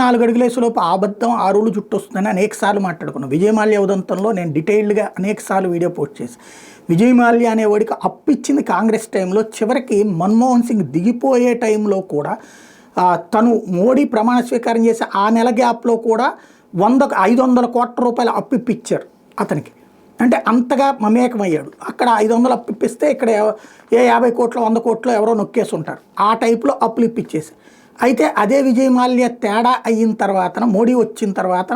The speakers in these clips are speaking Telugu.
4 అడుగులేసేలోపు అబద్ధం 6 రోజులు చుట్టొస్తుందని అనేక సార్లు మాట్లాడుకున్నాను. విజయ్ మాల్యా ఉదంతంలో నేను డీటెయిల్డ్గా అనేక సార్లు వీడియో పోస్ట్ చేసి, విజయ్ మాల్యా అనేవాడికి అప్పు ఇచ్చింది కాంగ్రెస్ టైంలో. చివరికి మన్మోహన్ సింగ్ దిగిపోయే టైంలో కూడా తను మోడీ ప్రమాణ స్వీకారం చేసి ఆ నెల గ్యాప్లో కూడా 500 కోట్ల రూపాయలు అప్పు ఇప్పించారు అతనికి. అంటే అంతగా మమేకమయ్యాడు. అక్కడ 500 అప్పు ఇప్పిస్తే ఇక్కడ 50 కోట్లు 100 కోట్లు ఎవరో నొక్కేసి ఉంటారు. ఆ టైప్లో అప్పులు ఇప్పించేసి, అయితే అదే విజయ్ మాల్యా తేడా అయిన తర్వాత, మోడీ వచ్చిన తర్వాత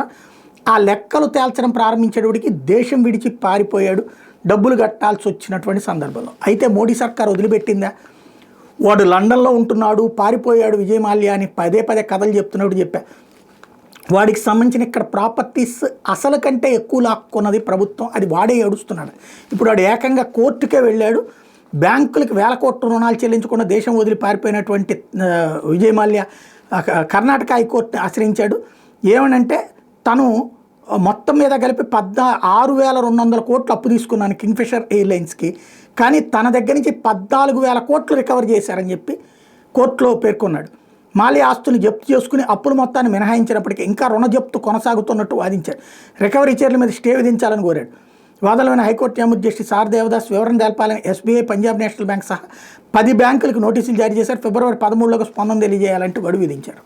ఆ లెక్కలు తేల్చడం ప్రారంభించేటప్పటికి దేశం విడిచి పారిపోయాడు, డబ్బులు కట్టాల్సి వచ్చినటువంటి సందర్భంలో. అయితే మోడీ సర్కార్ వదిలిపెట్టిందా? వాడు లండన్లో ఉంటున్నాడు, పారిపోయాడు విజయ్ మాల్యా అని పదే పదే కథలు చెప్తున్నప్పుడు చెప్పా. వాడికి సంబంధించిన ఇక్కడ ప్రాపర్టీస్ అసలు కంటే ఎక్కువ లాక్కున్నది ప్రభుత్వం, అది వాడే ఏడుస్తున్నాడు. ఇప్పుడు వాడు ఏకంగా కోర్టుకే వెళ్ళాడు. బ్యాంకులకు 1000 కోట్ల రుణాలు చెల్లించకుండా దేశం వదిలి పారిపోయినటువంటి విజయ్ మాల్యా కర్ణాటక హైకోర్టుని ఆశ్రయించాడు. ఏమనంటే తను మొత్తం మీద కలిపి 6,200 కోట్లు అప్పు తీసుకున్నాను కింగ్ఫిషర్ ఎయిర్లైన్స్కి, కానీ తన దగ్గర నుంచి 14,000 కోట్లు రికవర్ చేశారని చెప్పి కోర్టులో పేర్కొన్నాడు. మాల్యా ఆస్తుని జప్తు చేసుకుని అప్పుల మొత్తాన్ని మినహాయించినప్పటికీ ఇంకా రుణ జప్తు కొనసాగుతున్నట్టు వాదించాడు. రికవరీ చర్యల మీద స్టే విధించాలని కోరాడు. వాదనలోని హైకోర్టు న్యాయమూర్తి జస్టిస్ ఆర్ దేవదాస్ వివరణ తెలపాలని ఎస్బీఐ, పంజాబ్ నేషనల్ బ్యాంక్ సహా 10 బ్యాంకులకు నోటీసులు జారీ చేశారు. ఫిబ్రవరి 13లోగా స్పందన తెలియజేయాలంటూ గడువు విధించారు.